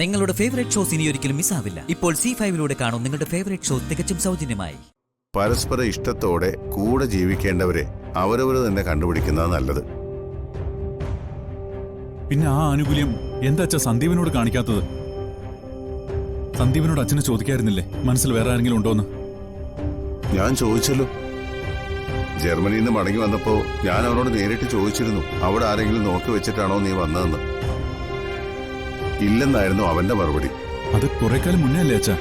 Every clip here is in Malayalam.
നിങ്ങളുടെ ഫേവറേറ്റ് ഷോസ് ഇനി ഒരിക്കലും മിസ്സാവില്ല. ഇപ്പോൾ C5 കാണും നിങ്ങളുടെ ഫേവറേറ്റ് ഷോ തികച്ചും സൗജന്യമായി. പരസ്പര ഇഷ്ടത്തോടെ കൂടെ ജീവിക്കേണ്ടവരെ അവരവർ തന്നെ കണ്ടുപിടിക്കുന്നത് നല്ലത്. പിന്നെ ആ ആനുകൂല്യം എന്താ അച്ഛാ സന്ദീപിനോട് കാണിക്കാത്തത്? സന്ദീപിനോട് അച്ഛനെ ചോദിക്കായിരുന്നില്ലേ മനസ്സിൽ വേറെ ആരെങ്കിലും ഉണ്ടോന്ന്? ഞാൻ ചോദിച്ചല്ലോ. ജർമ്മനിയിൽ നിന്ന് മടങ്ങി വന്നപ്പോ ഞാൻ അവനോട് നേരിട്ട് ചോദിച്ചിരുന്നു, അവിടെ ആരെങ്കിലും നോക്കി വെച്ചിട്ടാണോ നീ വന്നതെന്ന്. ഇല്ലെന്നായിരുന്നു അവന്റെ മറുപടി. അത് കുറെ കാലം മുന്നേ അല്ലേ അച്ഛാ?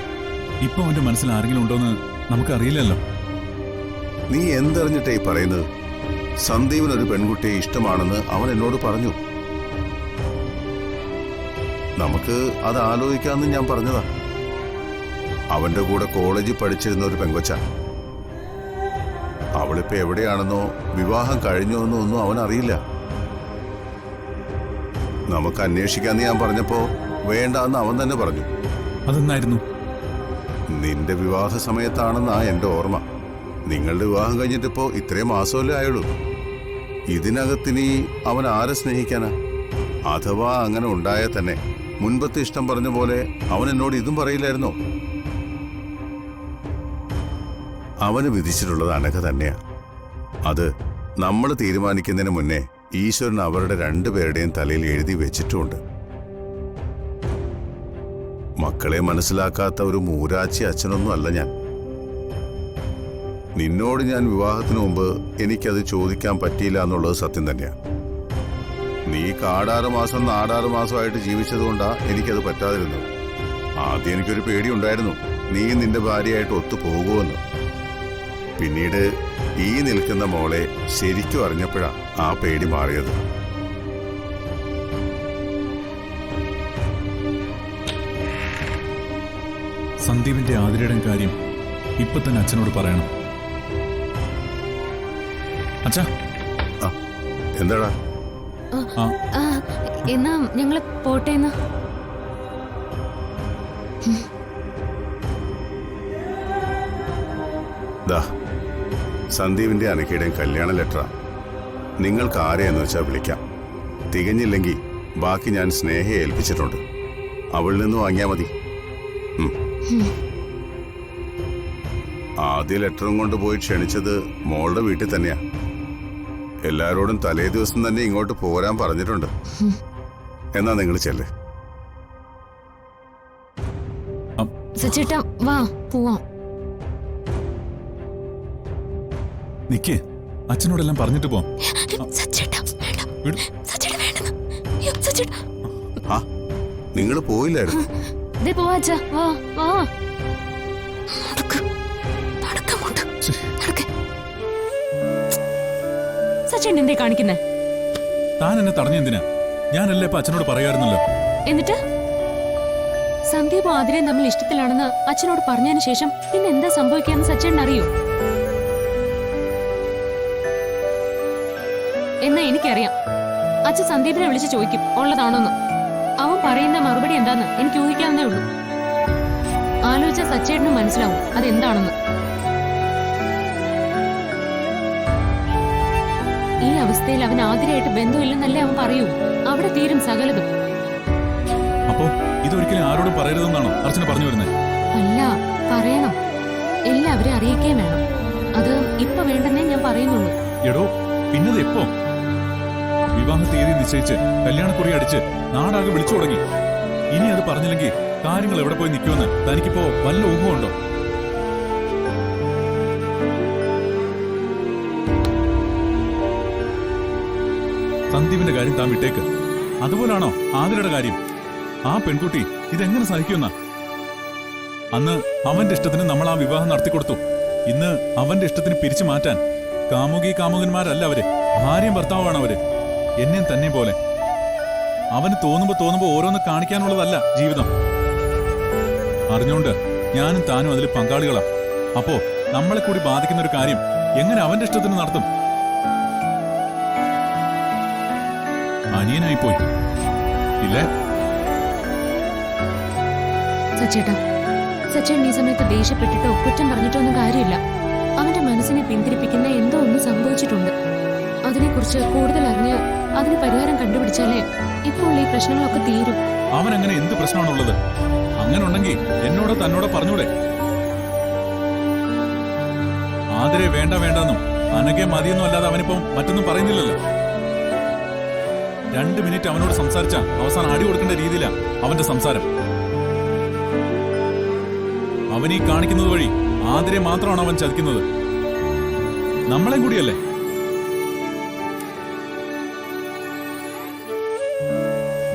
ഇപ്പൊ അവന്റെ മനസ്സിൽ ആരെങ്കിലും ഉണ്ടോന്ന് നമുക്കറിയില്ലല്ലോ. നീ എന്തറിഞ്ഞിട്ടേ പറയുന്നത്? സന്ദീപിനൊരു പെൺകുട്ടിയെ ഇഷ്ടമാണെന്ന് അവൻ എന്നോട് പറഞ്ഞു. നമുക്ക് അത് ആലോചിക്കാമെന്ന് ഞാൻ പറഞ്ഞതാ. അവന്റെ കൂടെ കോളേജിൽ പഠിച്ചിരുന്ന ഒരു പെങ്കൊച്ച. അവളിപ്പോ എവിടെയാണെന്നോ വിവാഹം കഴിഞ്ഞോന്നോ ഒന്നും അവൻ അറിയില്ല. നമുക്ക് അന്വേഷിക്കാന്ന് ഞാൻ പറഞ്ഞപ്പോ വേണ്ടാന്ന് അവൻ തന്നെ പറഞ്ഞു. അതെന്നായിരുന്നു? നിന്റെ വിവാഹ സമയത്താണെന്നാ എന്റെ ഓർമ്മ. നിങ്ങളുടെ വിവാഹം കഴിഞ്ഞിട്ടിപ്പോ ഇത്രയും മാസമല്ലേ ആയുള്ളൂ. ഇതിനകത്തിനി അവൻ ആരെ സ്നേഹിക്കാനാ? അഥവാ അങ്ങനെ ഉണ്ടായാൽ തന്നെ മുൻപത്തെ ഇഷ്ടം പറഞ്ഞ പോലെ അവൻ എന്നോട് ഇതും പറയില്ലായിരുന്നോ? അവന് വിധിച്ചിട്ടുള്ളത് അനഘ തന്നെയാ. അത് നമ്മൾ തീരുമാനിക്കുന്നതിന് മുന്നേ ഈശ്വരൻ അവരുടെ രണ്ടുപേരുടെയും തലയിൽ എഴുതി വെച്ചിട്ടുമുണ്ട്. മക്കളെ മനസ്സിലാക്കാത്ത ഒരു മൂരാച്ചി അച്ഛനൊന്നും അല്ല ഞാൻ. നിന്നോട് ഞാൻ വിവാഹത്തിന് മുമ്പ് എനിക്കത് ചോദിക്കാൻ പറ്റിയില്ല എന്നുള്ളത് സത്യം തന്നെയാ. നീ കാടാറ് മാസം നാടാറ് മാസമായിട്ട് ജീവിച്ചതുകൊണ്ടാ എനിക്കത് പറ്റാതിരുന്നത്. ആദ്യം എനിക്കൊരു പേടിയുണ്ടായിരുന്നു, നീ നിന്റെ ഭാര്യയായിട്ട് ഒത്തുപോകുമെന്ന്. പിന്നീട് ഈ നിൽക്കുന്ന മോളെ ശരിക്കും അറിഞ്ഞപ്പോഴാ ആ പേടി മാറിയത്. സന്ദീപിന്റെ ആതിരയുടെ കാര്യം ഇപ്പൊ തന്നെ അച്ഛനോട് പറയണം. അച്ഛാ. എന്താടാ? എന്നാ ഞങ്ങള് പോട്ടേന്ന്. സന്ദീപിന്റെ അനക്കയുടെയും കല്യാണ ലെറ്ററാ. നിങ്ങൾക്ക് ആരെയെന്ന് വെച്ചാൽ വിളിക്കാം. തികഞ്ഞില്ലെങ്കിൽ ബാക്കി ഞാൻ സ്നേഹയെ ഏൽപ്പിച്ചിട്ടുണ്ട്. അവളിൽ നിന്ന് വാങ്ങിയാൽ മതി. ആദ്യ ലെറ്ററും കൊണ്ട് പോയി ക്ഷണിച്ചത് മോളുടെ വീട്ടിൽ തന്നെയാ. എല്ലാരോടും തലേ ദിവസം തന്നെ ഇങ്ങോട്ട് പോരാൻ പറഞ്ഞിട്ടുണ്ട്. എന്നാ നിങ്ങൾ ചെല്ലേ. സച്ചേട്ടാ വാ പോവാം. നിക്കേ, അച്ഛനോടെല്ലാം പറഞ്ഞിട്ട് പോവാം. നിങ്ങൾ പോയില്ലായിരുന്നു? സച്ചേട്ടൻ എന്തേ കാണിക്കുന്നേ? താൻ എന്നെ തടഞ്ഞെന്തിനാ? ഞാനല്ലേ ഇപ്പൊ അച്ഛനോട് പറയാറുന്നല്ലോ. എന്നിട്ട് സന്ദീപ് ആതിരയും തമ്മിൽ ഇഷ്ടത്തിലാണെന്ന് അച്ഛനോട് പറഞ്ഞതിന് ശേഷം പിന്നെ എന്താ സംഭവിക്കാന്ന് സച്ചേട്ടൻ അറിയോ? എന്നാ എനിക്കറിയാം. അച്ഛൻ സന്ദീപിനെ വിളിച്ച് ചോദിക്കും ഉള്ളതാണോന്ന്. അവൻ പറയുന്ന മറുപടി എന്താന്ന് എനിക്ക് ഊഹിക്കാവുന്നേ ഉള്ളൂ. ആലോചിച്ച സച്ചേട്ടനും മനസ്സിലാവും അതെന്താണെന്ന്. ഈ അവസ്ഥയിൽ അവൻ ആതിരയായിട്ട് ബന്ധമില്ലെന്നല്ലേ അവൻ പറയൂ. അവിടെ തീരും സകലതും. അപ്പോ ഇതൊരിക്കലും ആരോടും പറയരുതെന്നാണോ അർച്ചന പറഞ്ഞു വരുന്നത്? അല്ല, പറയണം. എല്ലാവരും അറിയിക്കുകയും വേണം. അത് ഇപ്പൊ വേണ്ടെന്നേ ഞാൻ പറയുന്നുള്ളൂ. എടോ, പിന്നത് എപ്പോ? വിവാഹ തീയതി നിശ്ചയിച്ച് കല്യാണക്കുറി അടിച്ച് നാടാകെ വിളിച്ചു തുടങ്ങി. ഇനി അത് പറഞ്ഞില്ലെങ്കിൽ കാര്യങ്ങൾ എവിടെ പോയി നിൽക്കുമെന്ന് തനിക്കിപ്പോ വല്ല ഊഹമുണ്ടോ? സന്ദീപിന്റെ കാര്യം താൻ വിട്ടേക്ക്. അതുപോലാണോ ആതിരയുടെ കാര്യം? ആ പെൺകുട്ടി ഇതെങ്ങനെ സഹിക്കുന്ന? അന്ന് അവന്റെ ഇഷ്ടത്തിന് നമ്മൾ ആ വിവാഹം നടത്തിക്കൊടുത്തു. ഇന്ന് അവന്റെ ഇഷ്ടത്തിന് പിരിച്ചു മാറ്റാൻ കാമുകന്മാരല്ല അവര്, ഭാര്യയും ഭർത്താവാണ് അവര്. എന്നെയും തന്നെ പോലെ. അവന് തോന്നുമ്പോ ഓരോന്ന് കാണിക്കാനുള്ളതല്ല ജീവിതം. അറിഞ്ഞോണ്ട് ഞാനും താനും അതിൽ പങ്കാളികളാ. അപ്പോ നമ്മളെ കൂടി ബാധിക്കുന്ന ഒരു കാര്യം എങ്ങനെ അവന്റെ ഇഷ്ടത്തിന് നടത്തും? അനിയനായിപ്പോയി ഇല്ലേ? സച്ചേട്ടൻ ഈ സമയത്ത് ദേഷ്യപ്പെട്ടിട്ടോ കുറ്റം പറഞ്ഞിട്ടോ ഒന്നും കാര്യമില്ല. അവന്റെ മനസ്സിനെ പിന്തിരിപ്പിക്കുന്ന എന്തോ ഒന്ന് സംഭവിച്ചിട്ടുണ്ട്. അതിനെക്കുറിച്ച് കൂടുതൽ അറിഞ്ഞ് അതിന് പരിഹാരം കണ്ടുപിടിച്ചാലേ ഇപ്പോൾ ഈ പ്രശ്നങ്ങളൊക്കെ തീരും. അവൻ അങ്ങനെ എന്ത് പ്രശ്നമാണുള്ളത്? അങ്ങനെ ഉണ്ടെങ്കിൽ എന്നോട് തന്നോട് പറഞ്ഞൂടെ? ആതിരെ വേണ്ട വേണ്ടെന്നും അനഘെ മതിയൊന്നും അല്ലാതെ അവനിപ്പം മറ്റൊന്നും പറയുന്നില്ലല്ലോ. 2 മിനിറ്റ് അവനോട് സംസാരിച്ച അവസാനം അടി കൊടുക്കേണ്ട രീതിയിലാണ് അവന്റെ സംസാരം. അവനീ കാണിക്കുന്നത് വഴി ആതിരെ മാത്രമാണ് അവൻ ചതിക്കുന്നത്, നമ്മളെ കൂടിയല്ലേ?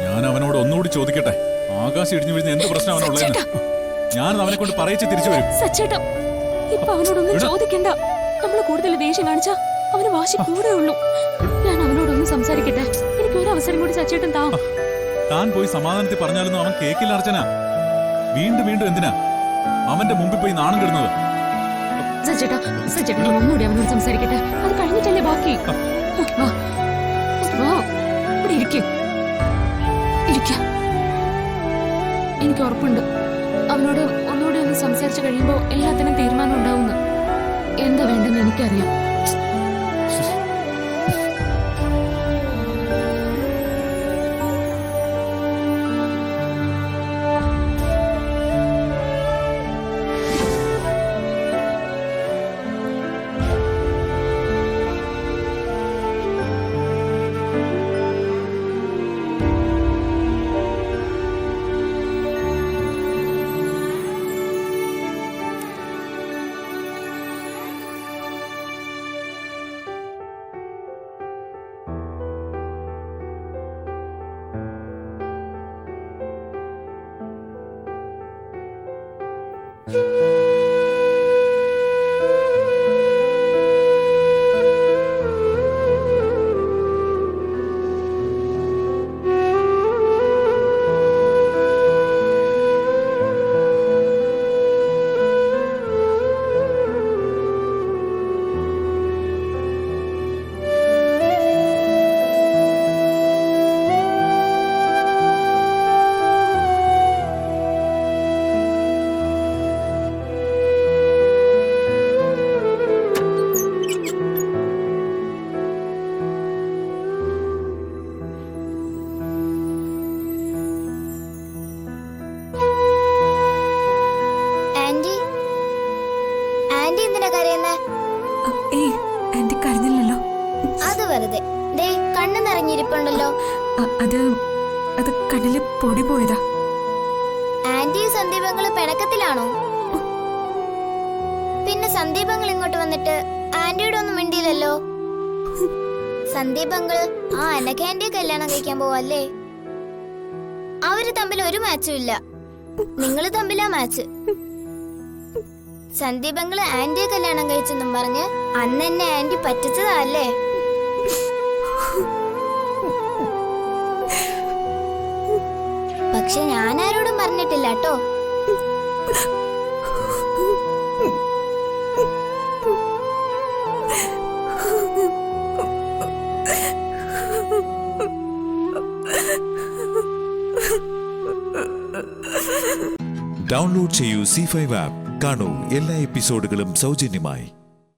ഞാൻ അവനോട് ഒന്നുകൂടി ചോദിക്കട്ടെ, ആകാശം ഇടിഞ്ഞു വീഴുന്ന എന്ത് പ്രശ്നം അവനുള്ളതെന്ന്. ഞാൻ അവനെ കൊണ്ട് പറയിച്ച് തിരിച്ചു വരും. സച്ചേട്ടാ, ഇപ്പൊ അവനോടൊന്നും ചോദിക്കണ്ട. നമ്മൾ കൂടുതൽ ദേഷ്യം കാണിച്ചാ അവന് വാശി കൂടെ ഉള്ളൂ. ഞാൻ അവനോടൊന്നും സംസാരിക്കട്ടെ. എനിക്ക് ഒരു അവസരം കൂടി സച്ചേട്ടൻ താ. താൻ പോയി സമാധാനത്തിൽ പറഞ്ഞാലൊന്നും അവൻ കേക്കില്ല അർച്ചന. വീണ്ടും വീണ്ടും എന്തിനാ അവന്റെ മുമ്പിൽ പോയി നാണം കിടുന്നത്? സച്ചേട്ടാ, സച്ചേട്ടൻ ഒന്നുകൂടി അവനോട് സംസാരിക്കട്ടെ. അത് കഴിഞ്ഞിട്ടല്ലേ ബാക്കി. വാ, വാ, ഇവിടെ ഇരിക്ക. എനിക്ക് ഉറപ്പുണ്ട് അവനോട് ഒന്നുകൂടി ഒന്ന് സംസാരിച്ചു കഴിയുമ്പോ എല്ലാത്തിനും തീരുമാനം ഉണ്ടാവുന്നു. എന്താ വേണ്ടെന്ന് എനിക്കറിയാം. അത് കണ്ണില് പൊടി പോയതാ. ആന്റി സന്ദീപങ്ങള് പിണക്കത്തിലാണോ? പിന്നെ സന്ദീപങ്ങൾ ഇങ്ങോട്ട് വന്നിട്ട് ആന്റിയുടെ ഒന്നും മിണ്ടിയില്ലല്ലോ. സന്ദീപങ്ങൾ ആ അനഘ ആന്റിയെ കല്യാണം കഴിക്കാൻ പോവല്ലേ? അവര് തമ്മിൽ ഒരു മാച്ചും ഇല്ല, നിങ്ങള് തമ്മിലാ മാച്ച്. സന്ദീപങ്ങള് ആന്റിയെ കല്യാണം കഴിച്ചെന്നും പറഞ്ഞ് അന്ന് എന്നെ ആന്റി പറ്റിച്ചതല്ലേ? പക്ഷെ ഞാൻ ആരോടും പറഞ്ഞിട്ടില്ല കേട്ടോ. ഡൗൺലോഡ് ചെയ്യൂ C5 ആപ്പ്. കാണൂ എല്ലാ എപ്പിസോഡുകളും സൗജന്യമായി.